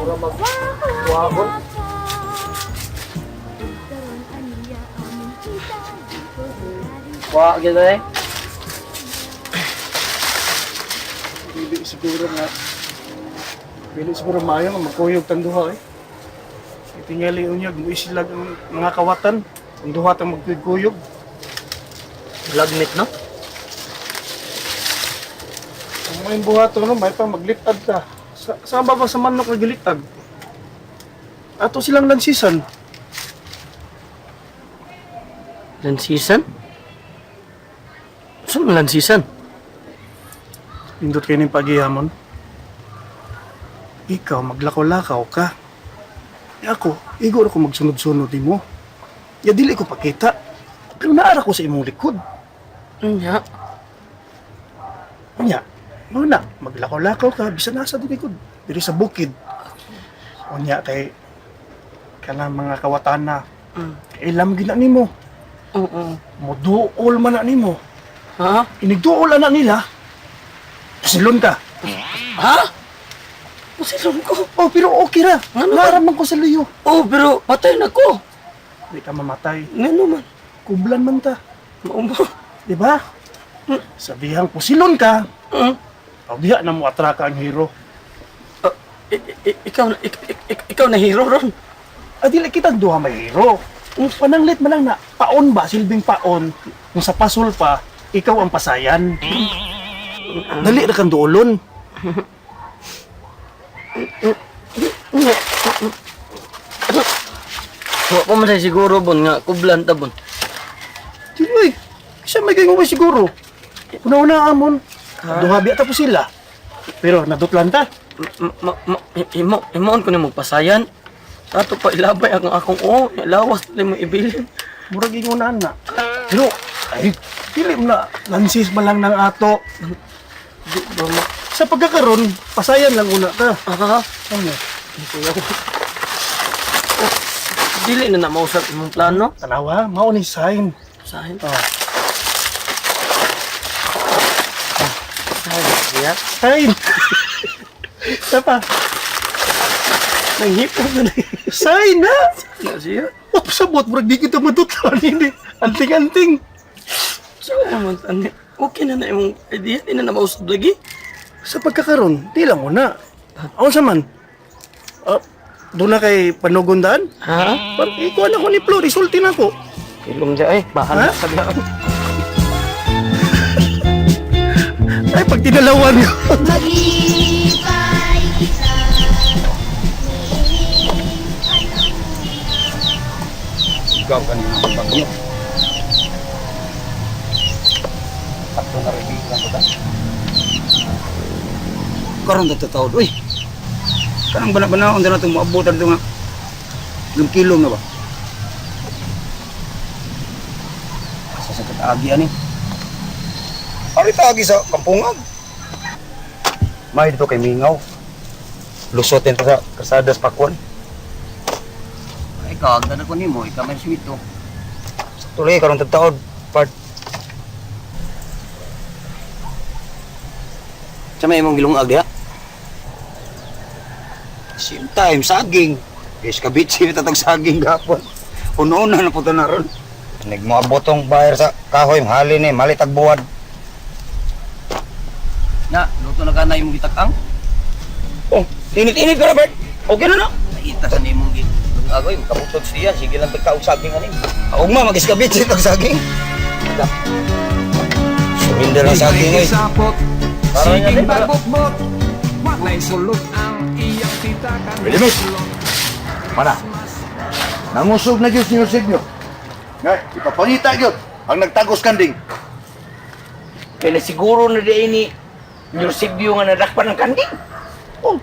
Mura magwagon. Wah, gitu eh. Pili siguro nga. Pili siguro maayo nga magkuyog tang duha eh. Itingali unyag mo isilag ang mga kawatan. Ang duha tang magkuyog. Lagmit, no? Ang may buhato no, may pa maglitad ka. Saan ba sa manok nagilitad? Ato silang lansisan. Lansisan? Saan mo lansisan? Pindot kayo ng paghihamon. Ikaw, maglakaw-lakaw ka. E ako, igor ako magsunod-sunod din mo. Ya dili ko pakita. Pero naara ko sa imong likod. Nya. Anya, muna, maglakaw-lakaw ka, bisa nasa di likod. Diri sa bukid. Anya, kay kanang mga kawatan na. Ilam gina nimo. Oo. Moduol man na nimo. Ha? Inigduol na nila. Silon ka. Ha? Masilong ko. Oh, pero okay ra. Ano ba? Naraman ko sa liyo. Oh, pero patay na ko. Hindi ka mamatay. Ngano man? Kublan man ta. Maumba. Di ba? Sabihang pusilon ka. Hmm? O diha na mo atraka ang hero. Ikaw na hero ron. Dili kita duha may hero. Pananglit man lang na paon ba, silbing paon. Kung sa pasol pa, ikaw ang pasayan. Dali na kang duolon. Wa pa man siguro bon nga kublan ta bon. Dili, siya may ganyan mo siguro. Una-una amon. Duha biya tapos sila. Pero nadutlan ta. Imoon ko na magpasayan. Ato pa ilabay ang akong lawas na mo ibilin. Murag ingunan na. Pero, ay, dili mo na. Lansis man lang ng ato. Di ba ma... Sa pagkakaroon, pasayan lang una ka. Ah, Ano? dili na mausap imong plano. Tanawa, mao ni sign. Sahin. Oh. Sahin. Yeah. Sign. Isa pa. Nanghipon na Sign na. na siya. Oh, sabot, murag di kita matutlan. Hindi. Anting-anting. So, okay na na imong idea. Di na mausap lagi. Sa pagkakaroon, di lang una. Ako sa man. Doon na kay panugundaan? Ha? Parang ikuha na ko ni Flo, resulti na ko. Ilong dyan bahala Ha? sa gaan. Ay, pag tinalawan ko. Maglibay kita. Ikaw kanina ang bagyo. Sakto na rin lang ko ta. Karon ta taod, uy. Karang bana-bana on na itong maabutan ito nga. 5 kilo na ba? Sa sakit agi ani. Ari agi sa kampungan. May dito kay Mingaw. Lusotin pa sa Kasadas Pakwan. Ay, kagda na ko ni mo, ikaw may sweet to. Tuloy karon taod part. Sa may imong gilungag diha? Same time, saging. Yes, kabitsi na tatag saging gapon. Una-una na po ito na ron. Nagmoabot tong bayar sa kahoy, mahali ni, malitag buwad. Na, luto na ka na imong gitakang? Oh, init-init ka na, Bert. Okay na na. Naita sa nimong gilungag, oy, makabutod siya, sige lang pagkaog saging ani. Ugma, magis kabitsi itong saging. Surrender ang saging, eh. Parang nga din, para. Pwede, mate. Mana? Nangusog na Diyos niyo signo. Ngay, ipapangita yun. Ang nagtagos kanding. Kaya siguro na di ini, yung sigyo nga nadakpan ng kanding. Oh,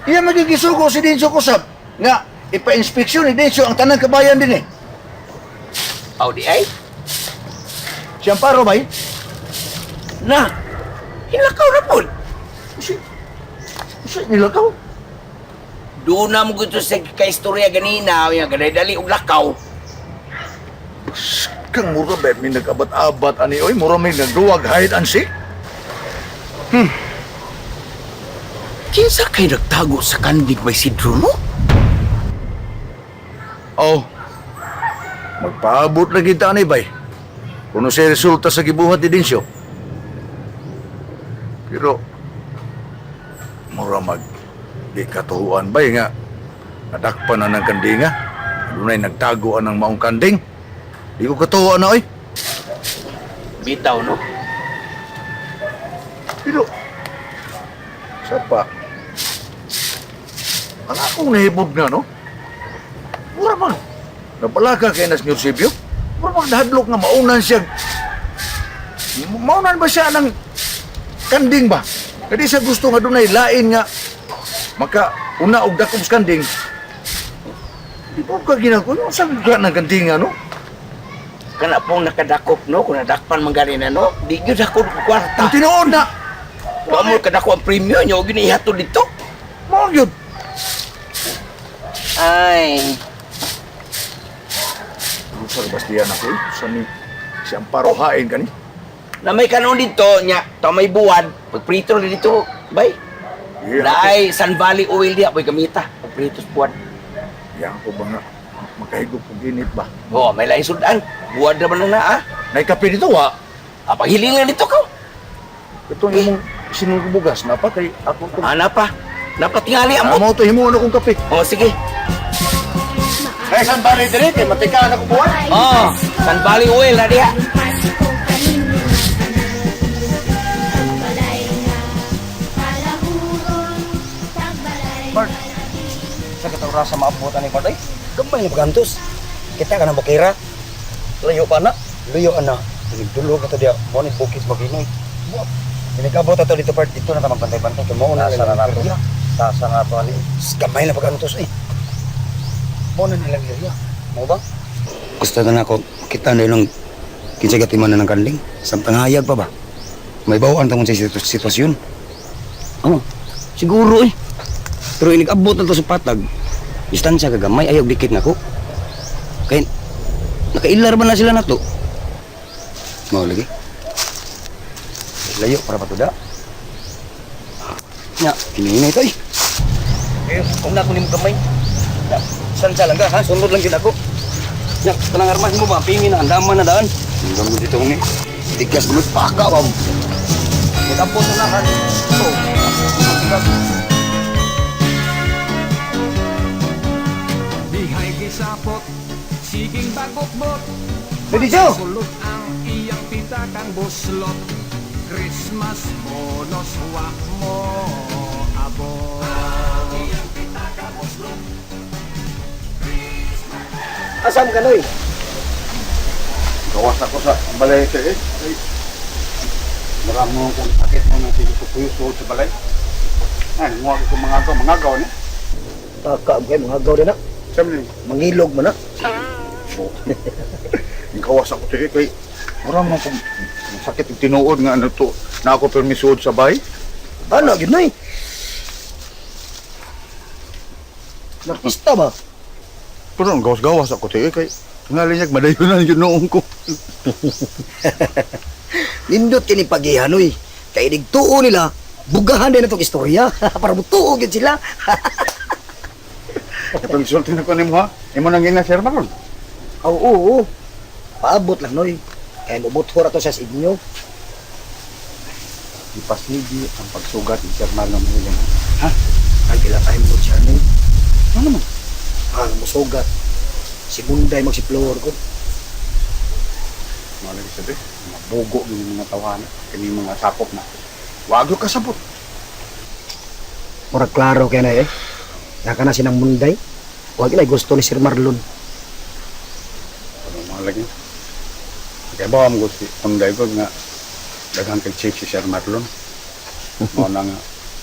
iya magigisugo si Dinso Kusab. Nga, ipa-inspeksyon ni Dinso ang tanang kabayan din eh. Aw di ay? Siyang paro ba eh? Na, hinakaw na po. Siya nilakaw. Doon na mo gusto sa kaistorya ganina, yung ganay-dali og lakaw. Kang mura ba, may nag-abat-abat ani oy, mura may nagduwag hide and seek. Kinsa kay nagtago sa kandig may Sidro, no? Oh, magpaabot na kita ni bay. Kung sa resulta sa gibuhat ni Dinsyo. Pero, mura mag di katuhuan bay nga. Nadakpan na ng kandinga. Dunay nagtagoan ng maong kanding. Di ko katuhuan na, oy. Bitaw, no? Pero, sa pa, ang akong nahibog na, no? Mura man. Napalaga kay Nas Eusebio. Mura man nahadlok nga maunan siya. Maunan ba siya ng kanding ba? Kadi siya gusto nga dunay lain nga maka-una og dakong sa kanding. Di po ka ginagawa. Ano saan ka ng kanding, ano? Kana pong nakadakop, no? Kung nadakpan man gani na, no? Di yun ako kwarta. Ang tinuod na! Wala mo kadako ang premium nyo, ginihato dito. Mga yun. Ay, Ano sa Bastian ako, eh? Saan ni siyang parohain ka ni? na may kanon dito, nya, to may buwan, pagprito na dito, bay. Yeah, Dahil Sun Valley oil diya, boy kamita, pagprito sa buwan. Yan ko ba nga makahigop kong ginit ba? Oh, may lain sudan. Buwan naman na ah. Naikape dito, wa? Paghilingan dito ka. Ito yung sinubugas na pa kay ako ito. Ana pa. Napatingali ang mo. Amo ito, himuon akong kape. Oh, sige. Ay, saan ba rin dito? Matikaan ako buwan? Oh, Sun Valley oil na diya. Bart, sa katawra sa maabutan ni Bart, ay, gamay na bagantos. Kita ka na bukira. Layo pa na. Layo na. Pinigdulog na to diya. Monit bukis maginoy. Pinigabot na to dito, Bart. Dito na ka magbantay-bantay. Kamo na lang na to. Tasa na to, ali. Gamay na bagantos, ay. Mo na nilang area. Mo ba? Gusto na ako, kita na yung kinsagatiman na ng kanding. Samtang hayag pa ba? May bawaan tangong sa sitwasyon. Oh, siguro eh. Pero inigabot na to sa patag. Distansya kagamay, ayaw dikit na ko. Kaya, nakailar ba na sila na to? Mau lagi. Layo para patuda. Nya, kini ito eh. Eh, kung na ako ni mo gamay. Nya, distansya lang ka ha, sunod lang yun ako. Nya, tanang armas mo ba? Pingin na, andaman na daan. Ang gamot dito ni. Tigas gulut paka, wam. Magabot na lang ha. So, tigas. Dihay gisapot, siging bagok-bot. Pwede siya. Sulot ang iyang pitakang buslot. Christmas bonus wak mo abot. Asam ka, Noy? Gawas ako sa balay ka eh. Ay, maraming kong sakit mo ng siguro sa balay. Ay, mga ko mga gaw ni. Taka, mga gaw din na. Sabi ni, Mangilog mo na. yung gawas ako tayo kay maraming kong sakit yung tinuod nga ano to na ako permisuod sa bahay. Ano, yun, Noy? Nartista ba? Pero ang gawas-gawas ako tayo kay ngalinyag madayunan yun noong ko. Nindot kini pagihan, Noy. Kaya nigtuo nila, bugahan din itong istorya. Para butuo yun sila. Permisulti na ko ni mo ha. Imo nang gina sir maron. Oo. Paabot lang, Noy. Kaya mabutho ra to siya sa inyo. Ipasigi ang pagsugat ni Sir Marlon William. Ha? Ay, kailan tayo mo siya, Noy. Ano naman? Musugat. Si Munday magsiploor ko. Malagi sabi, mga bugo ng mga tawanan, kini mga sakop na. Wag yo kasabot. Murag klaro kaya na eh. Naka na sinang Munday. Huwag na gusto ni Sir Marlon. Ano malagi? Kaya ba ang gusto ang daigod nga daghang kay check si Sir Marlon. Mo nang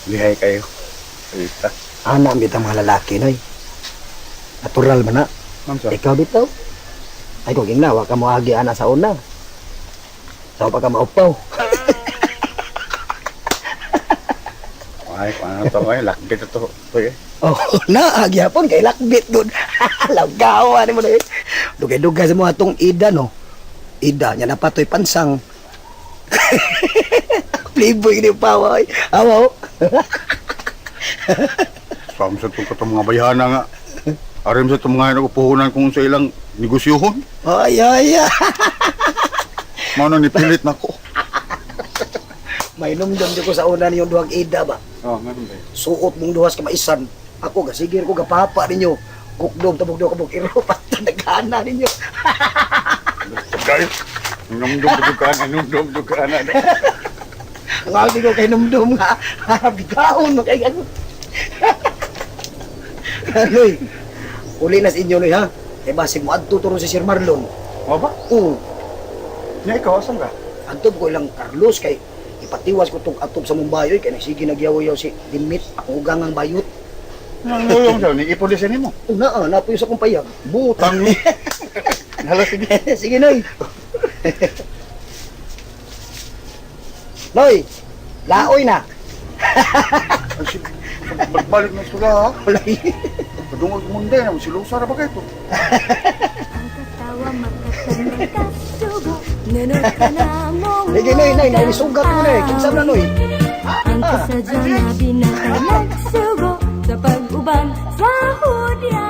lihay kayo. Ita. Ana ang bitang mga lalaki, Noy. Natural man na. Ma'am sir. Ikaw bitaw. Ay, kung ginawa ka mo agi ana sa una. Sa pa ka maupaw. Ay, paano to ay lakbit to. Eh. Oh, na agi hapon kay lakbit gud. Lagawa ni mo na eh. Dugay-dugay sa mga tong ida no. Ida nya napatoy pansang. Playboy ni pawa ay. Awaw. Sam sa itong katong mga bayhana nga. Arim sa itong mga nakupuhunan kung sa ilang negosyohon. Ay, ay, ay. Mano ni pilit na ko. May numdum di ko sa una niyong duhag ida ba? Oh, ganun ba? Suot mong duhas ka maisan. Ako, gasigir ko gapapa ninyo. Kukdom, tabog daw kabog iro. Pata naghana ninyo. Guys, numdum dukaan, numdum dukaan. Ang awag ko kay numdum nga. Bigaon mo kay ano. Loy, uli na sa inyo, Loy, ha? Kaya basig mo, adto turo si Sir Marlon. Mo ba? Oo, Na ikaw, asan ka? adto ko ilang Carlos, kay ipatiwas ko itong atop sa Mumbayoy, kaya nagsige nagyaw-yaw si Dimit, ako ugang ang bayot. Nang lulong siya, ni ipulisin mo. Una, napuyo sa kong payag. Butang ni. Hala, sige. Sige, Noy. Noy, laoy na. Bagbalik na sila ha. Wala Padungog mo hindi na, silusara ba kayo ito? Ang katawa magkatambay kasugo Nunod ka na mo Sige, Noy, Noy, naisugat mo na eh. Kinsam na, Noy. Ang kasadya na binatay nagsugo Sa pag-uban sa hudya